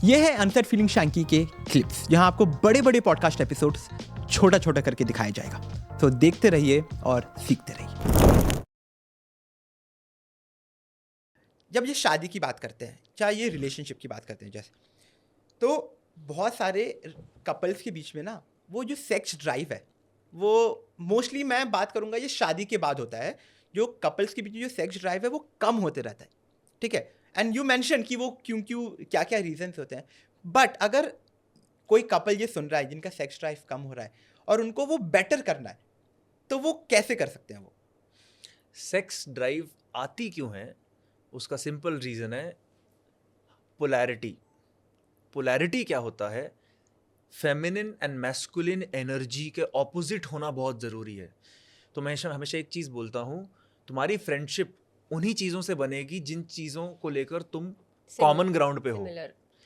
ये है unset feeling Shanky के क्लिप्स, जहां आपको बड़े बड़े पॉडकास्ट एपिसोड्स छोटा छोटा करके दिखाया जाएगा। तो देखते रहिए और सीखते रहिए। जब ये शादी की बात करते हैं, चाहे ये रिलेशनशिप की बात करते हैं जैसे, तो बहुत सारे कपल्स के बीच में ना वो जो सेक्स ड्राइव है वो मोस्टली मैं बात करूंगा ये शादी के बाद होता है। जो कपल्स के बीच जो सेक्स ड्राइव है वो कम होते रहता है, ठीक है। एंड यू मेंशन कि वो क्यों क्या क्या रीजंस होते हैं। बट अगर कोई कपल ये सुन रहा है जिनका सेक्स ड्राइव कम हो रहा है और उनको वो बेटर करना है, तो वो कैसे कर सकते हैं? वो सेक्स ड्राइव आती क्यों है, उसका सिंपल रीज़न है पोलैरिटी। पोलैरिटी क्या होता है? फेमिनिन एंड मैस्कुलिन एनर्जी के ऑपोजिट होना बहुत ज़रूरी है। तो मैं हमेशा एक चीज़ बोलता हूँ, तुम्हारी फ्रेंडशिप उन्हीं चीज़ों से बनेगी जिन चीज़ों को लेकर तुम कॉमन ग्राउंड पे हो।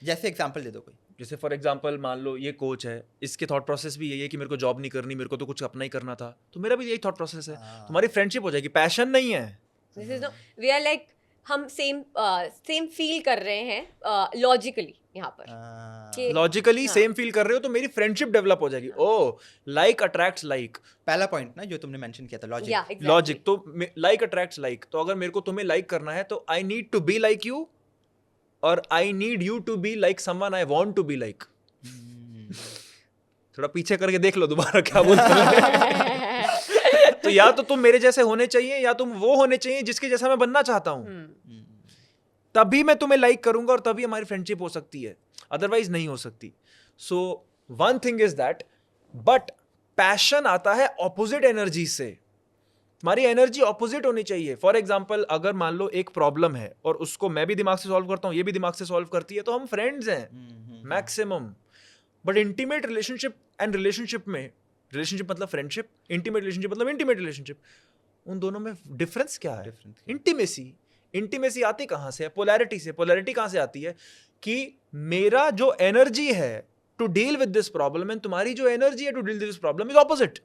जैसे एग्जांपल दे दो कोई। जैसे फॉर एग्जांपल मान लो ये कोच है, इसके थॉट प्रोसेस भी यही है कि मेरे को जॉब नहीं करनी, मेरे को तो कुछ अपना ही करना था, तो मेरा भी यही थॉट प्रोसेस है। तुम्हारी फ्रेंडशिप हो जाएगी, पैशन नहीं है। This is we are like हम सेम फील कर रहे हैं लॉजिकली यहाँ पर। लॉजिकली सेम फील कर रहे हो तो मेरी फ्रेंडशिप डेवलप हो जाएगी। ओ लाइक अट्रैक्ट्स लाइक, पहला पॉइंट ना जो तुमने मेंशन किया था, लॉजिक। exactly. लॉजिक तो लाइक अट्रैक्ट्स लाइक। तो अगर मेरे को तुम्हें लाइक करना है तो I need to be like you और I need you to be like someone I want to be like. थोड़ा पीछे करके देख लो दोबारा क्या बोलते हैं। तो या तो तुम मेरे जैसे होने चाहिए या तुम वो होने चाहिए जिसके जैसा मैं बनना चाहता हूं। तभी मैं तुम्हें लाइक करूंगा और तभी हमारी फ्रेंडशिप हो सकती है, अदरवाइज नहीं हो सकती। So one thing is that, but passion आता है ऑपोजिट एनर्जी से। हमारी एनर्जी ऑपोजिट होनी चाहिए। फॉर एग्जाम्पल अगर मान लो एक प्रॉब्लम है और उसको मैं भी दिमाग से सॉल्व करता हूँ, ये भी दिमाग से सॉल्व करती है, तो हम फ्रेंड्स हैं maximum. But intimate relationship and relationship में, रिलेशनशिप मतलब फ्रेंडशिप, इंटीमेट रिलेशनशिप मतलब इंटीमेट रिलेशनशिप, उन दोनों में डिफरेंस क्या है? इंटीमेसी। इंटीमेसी आती कहाँ से है? पोलैरिटी से। पोलैरिटी कहाँ से आती है? कि मेरा जो एनर्जी है to deal with this problem and तुम्हारी जो एनर्जी है to deal with this problem is opposite.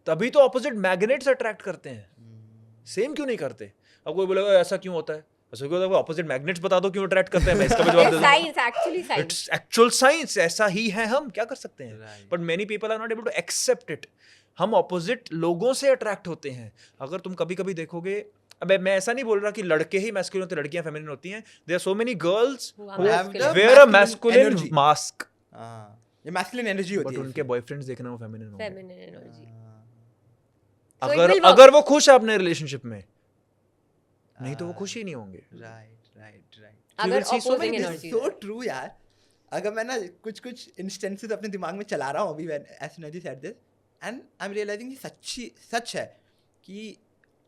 तभी तो ऑपोजिट मैग्नेट्स अट्रैक्ट करते हैं। सेम क्यों नहीं करते? अब कोई बोलेगा ऐसा क्यों होता है, ऐसा क्यों होता है? ऑपोजिट मैग्नेट्स बता दो क्यों अट्रैक्ट करते हैं, मैं इसका भी जवाब दे दूंगा। Science, actually science, it's actual science, ऐसा ही है, हम क्या कर सकते हैं? But many people are not able to accept it. हम ऑपोजिट लोगों से अट्रैक्ट होते हैं। अगर तुम कभी कभी देखोगे, अब मैं ऐसा नहीं बोल रहा कि लड़के ही मैस्कुलिन होते हैं, लड़कियां फेमिनिन होती हैं। There are so many girls who wear a masculine mask, ये मैस्कुलिन एनर्जी होती है, बट उनके बॉयफ्रेंड्स देखना वो फेमिनिन होंगे। Feminine energy. अगर वो खुश है अपने रिलेशनशिप में, नहीं तो वो खुश ही नहीं होंगे। राइट। अगर ऑपोजिंग एनर्जी सो ट्रू यार। अगर मैं ना कुछ इंस्टेंसेस अपने दिमाग में चला रहा हूँ अभी, when as energy said this and I am realizing कि सच है कि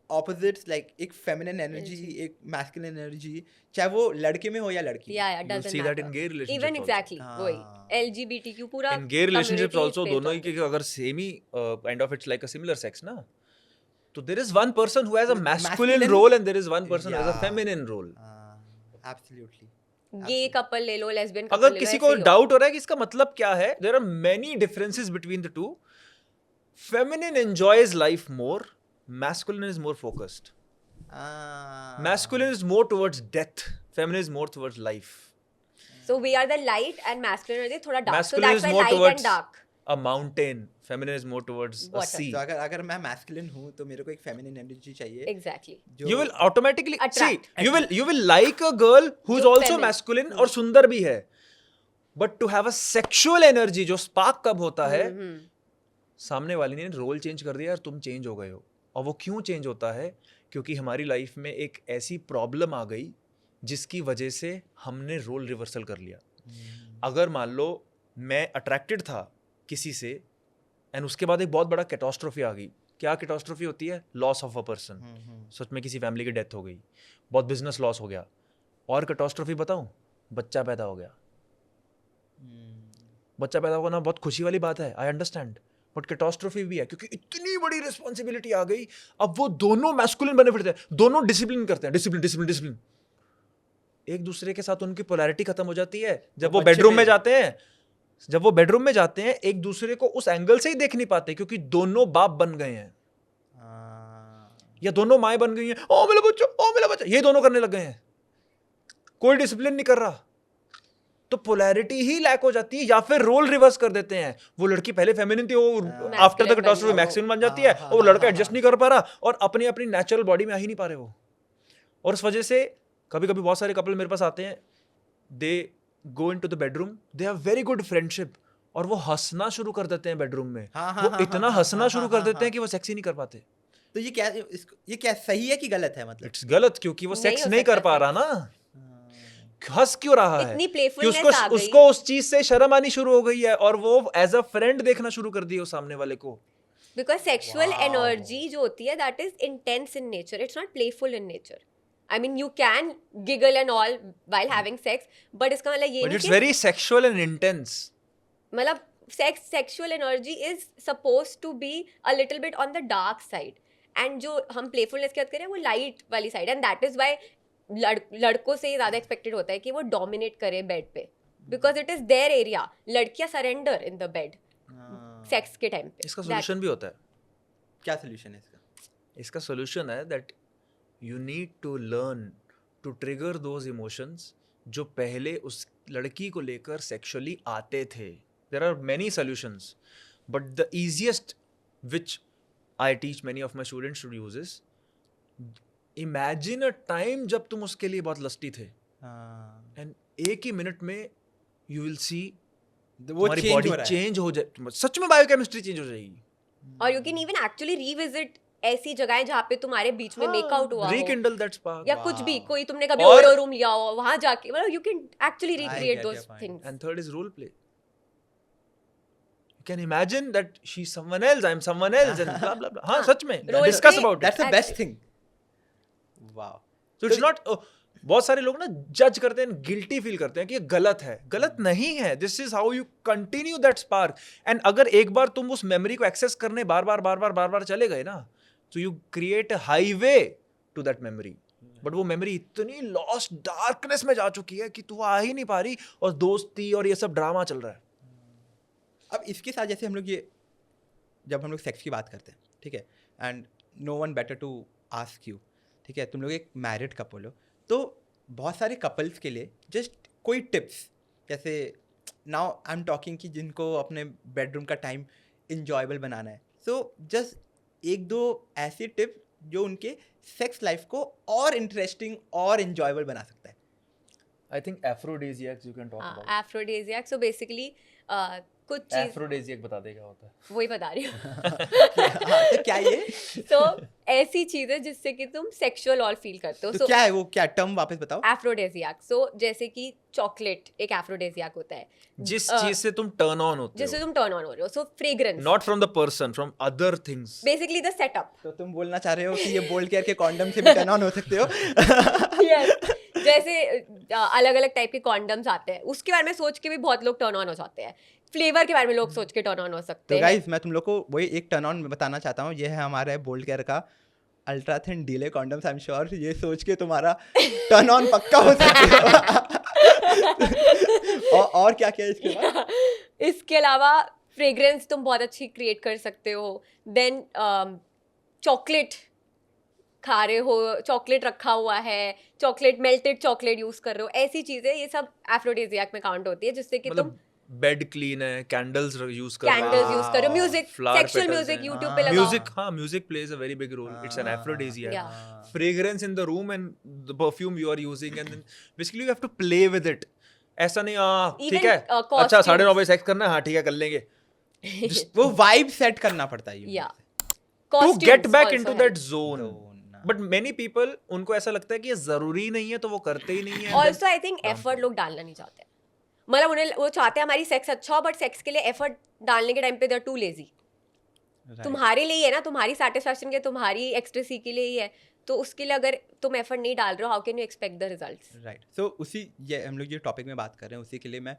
ऑपोजिट्स लाइक एक फेमिनिन एनर्जी, एक मैस्कुलिन एनर्जी, चाहे वो लड़के में हो या लड़की। या doesn't see that in gay relationships even also. Exactly वही LGBTQ पूरा in gay relationships community also पे दोनों ही तो- के अगर same he kind of it's like a similar sex ना, तो there is one person who has a masculine role and there is one person who has a feminine role. Absolutely. Gay couple ले लो, lesbian couple अगर ले लो, किसी ऐसे को ही हो। डाउट हो रहा है कि इसका मतलब क्या है, there are many differences between the two. Feminine enjoys life more, masculine is more focused. Masculine is more towards death, feminine is more towards life. So we are the light and masculine energy थोड़ा dark. So Masculine that's is why more light towards and dark. a mountain, feminine is more towards a Water. sea. तो अगर मैं masculine हूँ तो मेरे को एक feminine energy चाहिए। Exactly. You will automatically Attract. see, you will like a girl who's जो also feminine. masculine और सुंदर भी है, but to have a sexual energy जो spark कब होता है, सामने वाली ने रोल चेंज कर दिया और तुम चेंज हो गए हो। और वो क्यों चेंज होता है? क्योंकि हमारी लाइफ में एक ऐसी प्रॉब्लम आ गई जिसकी वजह से हमने रोल रिवर्सल कर लिया। अगर मान लो मैं अट्रैक्टेड था किसी से एंड उसके बाद एक बहुत बड़ा कैटास्ट्रोफी आ गई। क्या कैटास्ट्रोफी होती है? Loss of a person. सच में किसी फैमिली की डेथ हो गई, बहुत बिजनेस लॉस हो गया। और कैटास्ट्रोफी बताऊं, बच्चा पैदा हो गया। बच्चा पैदा होना बहुत खुशी वाली बात है, आई अंडरस्टैंड, बट कैटास्ट्रोफी भी है क्योंकि इतनी बड़ी रिस्पॉन्सिबिलिटी आ गई। अब वो दोनों मैस्कुलिन बने फिरते हैं, दोनों डिसिप्लिन करते हैं, डिसिप्लिन। एक दूसरे के साथ उनकी पोलैरिटी खत्म हो जाती है। जब वो बेडरूम में जाते हैं एक दूसरे को उस एंगल से ही देख नहीं पाते क्योंकि दोनों बाप बन गए हैं या दोनों माएँ बन गई हैं। ओ मेरा बच्चा, ये दोनों करने लग गए हैं। कोई डिसिप्लिन नहीं कर रहा। तो पोलैरिटी ही लैक हो जाती है, या फिर रोल रिवर्स कर देते हैं। वो लड़की पहले फेमिनिन थी, वो आफ्टर द कैटास्ट्रोफी मैक्सिमम बन जाती है, और वो लड़का एडजस्ट नहीं कर पा रहा और अपनी अपनी नेचुरल बॉडी में आ ही नहीं पा रहे वो। और इस वजह से कभी कभी बहुत सारे कपल मेरे पास आते हैं, they go into the bedroom, they have very good friendship, और वो हंसना शुरू कर देते हैं बेडरूम में। वो इतना हंसना शुरू कर देते हैं कि वो सेक्स ही नहीं कर पाते। तो ये क्या सही है कि गलत है? मतलब इट्स गलत, क्योंकि वो नहीं सेक्स हो नहीं कर सकता पा रहा ना, हंस क्यों रहा है? इतनी कि playfulness उसको आ गई। उसको उस चीज से शर्म आनी शुरू हो गई है, और वो एज अ फ्रेंड देखना शुरू कर दिया उस सामने वाले को। Because sexual energy जो होती है, that is intense in nature. It's not playful in nature. I mean, you can giggle and all while having sex, but इसका मतलब ये बट नहीं इट्स कि वेरी सेक्सुअल एंड इंटेंस। मतलब sexual energy is supposed to be a little bit on the dark side. And जो हम playfulness की बात करें वो light वाली side, and that is why लड़कों से ज़्यादा expected होता है कि वो dominate करें बेड पे, because it is their area. लड़कियाँ surrender in the bed sex के टाइम पे। इसका सॉल्यूशन भी होता है। क्या सोल्यूशन है इसका? इसका सॉल्यूशन है that you need to learn to trigger those emotions जो पहले उस लड़की को लेकर सेक्सुअली आते थे। There are many solutions, but the easiest which I teach many of my students to use is, imagine a time जब तुम उसके लिए बहुत लस्टी थे, एंड एक ही मिनट में यू विल सी वो तुम्हारी change बॉडी हो रहा है। चेंज हो जाए, सच में बायोकेमिस्ट्री चेंज हो जाएगी। और you can even actually revisit ऐसी जगहें जहाँ पे तुम्हारे बीच में मेकआउट हुआ हो, रिकिंडल दैट स्पार्क। या कुछ भी, कोई तुमने कभी और- ओयो रूम लिया हो, वहां जाके मतलब you can actually recreate get those your point. Things. And third is role play. You can imagine that she's someone else, I'm someone else, and blah blah blah. हाँ, सच में Role discuss play- about it. That's the best thing. Wow. So it's not. बहुत सारे लोग ना जज करते हैं, guilty feel करते हैं कि ये गलत है। गलत नहीं है। This is how you continue that spark. And अगर एक बार तुम उस मेमोरी को एक्सेस करने बार बार चले गए ना, तो you create a highway to that memory. But वो मेमोरी इतनी लॉस्ट डार्कनेस में जा चुकी है कि तू आ ही नहीं पा रही, और दोस्ती और ये सब ड्रामा चल रहा है। अब इसके साथ जैसे हम लोग जब हम लोग सेक्स की बात करते हैं, ठीक है, and no one better to ask you, ठीक है, तुम लोग एक मैरिड कपल हो, तो बहुत सारे कपल्स के लिए जस्ट कोई टिप्स, जैसे नाउ आई एम टॉकिंग कि जिनको अपने बेडरूम का टाइम इंजॉयबल बनाना है, सो जस्ट एक दो ऐसे टिप्स जो उनके सेक्स लाइफ को और इंटरेस्टिंग और इंजॉयबल बना सकता है। I think aphrodisiacs you can talk about. Aphrodisiac, so basically कुछ चीज Aphrodisiac बता दे क्या होता है। वही बता रही हूँ। हाँ, तो क्या ये तो ऐसी चीजें जिससे कि तुम सेक्सुअल और फील करते हो। तो क्या है वो, क्या टर्म वापस बताओ? एफ्रोडिजियाक, सो जैसे कि चॉकलेट एक एफ्रोडिजियाक होता है, जिस चीज से तुम टर्न ऑन होते जिससे हो, तुम टर्न ऑन हो रहे हो। So fragrance, not from the person, from other things. Basically the setup. तो तुम बोलना चाह रहे हो कि ये बोल्ड केयर के कॉन्डम से भी टर्न ऑन हो सकते हो? Yes. जैसे अलग अलग टाइप के कॉन्डम्स आते हैं, उसके बारे में सोच के भी बहुत लोग टर्न ऑन हो जाते हैं। फ्लेवर के बारे में लोग सोच के टर्न ऑन हो सकते तो हैं। गाइस मैं तुम लोग को वही एक टर्न ऑन बताना चाहता हूँ। ये है हमारे बोल्ड केयर का ultra thin delay condoms. I am sure ये सोच के तुम्हारा टर्न ऑन पक्का हो सकता है। और क्या क्या है इसके बाद? इसके अलावा फ्रेग्रेंस तुम बहुत अच्छी क्रिएट कर सकते हो। देन चॉकलेट खा रहे हो, चॉकलेट रखा हुआ है, चॉकलेट मेल्टेड चॉकलेट यूज कर रहे हो, ऐसी चीजें ये सब एफ्रोडिजियाक में काउंट होती है, जिससे कि तुम बेड क्लीन है, कैंडल्स यूज कर रहे हो, कैंडल्स यूज कर रहे हो, music, flower sexual petals music हैं। यूट्यूब पे लगाओ। म्यूजिक, हाँ, music plays a very big role. It's an aphrodisiac. Yeah. Fragrance in the room and the perfume you are using, and then basically you have to play with it. ऐसा नहीं Even, ठीक है, अच्छा costumes. 9:30 बजे sex करना है, हाँ ठीक है कर लेंगे। वो वाइब सेट करना पड़ता है Yeah. To Costumes get back also into help. that zone. But many people, उनको ऐसा लगता है कि ये जरूरी नहीं है तो वो करते ही नहीं है। ऑल्सो आई थिंक एफर्ट लोग डालना नहीं चाहते। मतलब उन्हें वो चाहते हैं हमारी सेक्स अच्छा हो, बट सेक्स के लिए एफर्ट डालने के टाइम पे दे आर टू लेजी। तुम्हारे लिए ही है ना, तुम्हारी सेटिस्फैक्शन के, तुम्हारी एक्सट्रेसी के लिए ही है, तो उसके लिए अगर तुम एफर्ट नहीं डाल रहे हो, how can you expect the results? Right. So उसी ये हम लोग जो टॉपिक में बात कर रहे हैं उसी के लिए मैं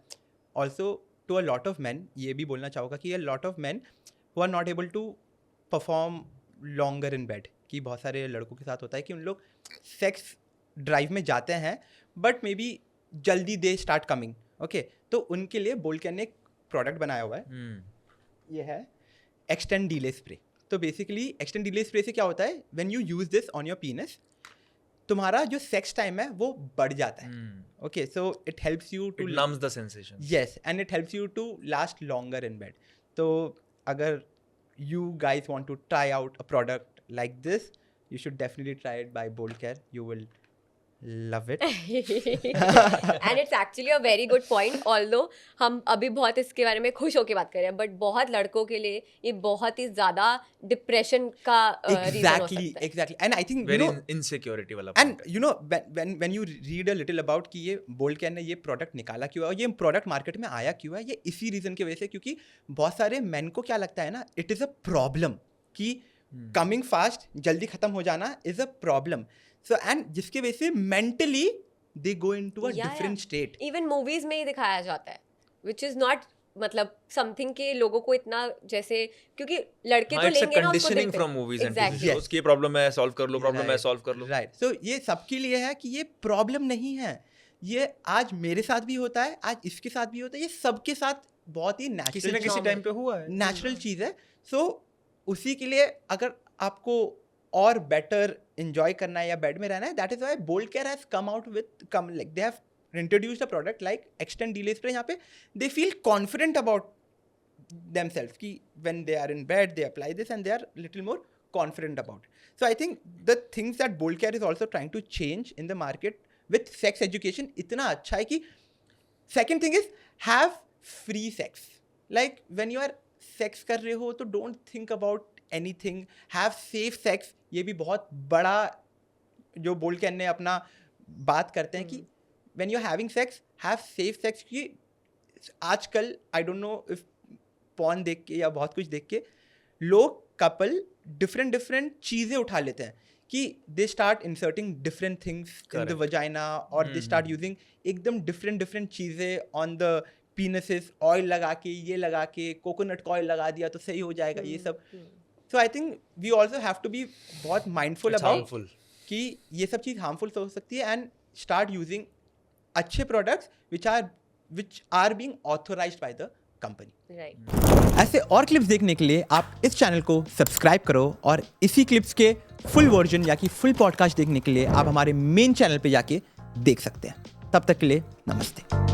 also to a lot of man ये भी बोलना चाहूँगा कि a lot of man who are not able to perform longer in bed, कि बहुत सारे लड़कों के साथ होता है कि उन लोग सेक्स ड्राइव में जाते हैं बट मे बी जल्दी दे स्टार्ट कमिंग, ओके, तो उनके लिए बोल्ड केयर ने एक प्रोडक्ट बनाया हुआ है, ये है एक्सटेंड डीले स्प्रे। तो बेसिकली एक्सटेंड डीले स्प्रे से क्या होता है, when you use this on your पीनस, तुम्हारा जो सेक्स टाइम है वो बढ़ जाता है. Okay, so it helps you to It numbs the sensation. yes, and it helps you to last longer in bed. So agar you guys want to try out a product like this, you should definitely try it by Bold Care. You will love it. And it's actually a very good point, although हम अभी बहुत इसके बारे में खुश होकर बात कर रहे हैं, बट बहुत लड़कों के लिए ये बहुत ही ज्यादा डिप्रेशन का रीजन हो सकता है. Exactly. And I think Very you know, insecurity वाला and point है. you know when you read a little about कि ये Bold Care ने ये प्रोडक्ट निकाला क्यों है और ये प्रोडक्ट मार्केट में आया क्यों है, ये इसी रीजन की वजह से, क्योंकि बहुत सारे मेन को क्या लगता है ना, इट इज़ अ प्रॉब्लम कि कमिंग फास्ट जल्दी खत्म हो जाना is a problem. So and जिसकी वजह से mentally they go into a different state. Even movies में ही दिखाया जाता है, विच इज नॉट मतलब समथिंग के लोगों को इतना जैसे, क्योंकि लड़के तो लेंगे ना उसको conditioning from movies and TV shows कि प्रॉब्लम है सॉल्व कर लो, प्रॉब्लम है सॉल्व कर लो. राइट. सो ये सबके लिए है कि ये प्रॉब्लम नहीं है, ये आज मेरे साथ भी होता है, आज इसके साथ भी होता है, ये सबके साथ बहुत ही किसी ना नेचुरल किसी टाइम पे हुआ है. नेचुरल चीज़ है. सो उसी के लिए अगर आपको और बेटर enjoy करना है या बेड में रहना है, that is why Bold Care has come out with like they have introduced a product like extend delay spray. यहाँ पे they feel confident about themselves कि when they are in bed they apply this and they are little more confident about it. So I think the things that Bold Care is also trying to change in the market with sex education इतना अच्छा है कि second thing is have free sex. Like when you are sex कर रहे हो तो don't think about anything, have safe sex. ये भी बहुत बड़ा जो Bold Care ने अपना बात करते हैं कि when you're having sex have safe sex. कि आजकल I don't know if porn देख के या बहुत कुछ देख के लोग कपल डिफरेंट चीज़ें उठा लेते हैं कि they start inserting different things in the vagina और दे स्टार्ट यूजिंग एकदम डिफरेंट चीज़ें ऑन द पीनसेस, ऑयल लगा के, ये लगा के, कोकोनट का ऑयल लगा दिया तो सही हो जाएगा, ये सब. So I think we also have to be बहुत माइंडफुल अबाउट कि ये सब चीज़ हार्मफुल हो सकती है एंड स्टार्ट यूजिंग अच्छे products which are being authorized by the company. ऐसे और क्लिप्स देखने के लिए आप इस चैनल को सब्सक्राइब करो और इसी क्लिप्स के फुल वर्जन या कि फुल पॉडकास्ट देखने के लिए आप हमारे मेन चैनल पे जाके देख सकते हैं. तब तक के लिए नमस्ते.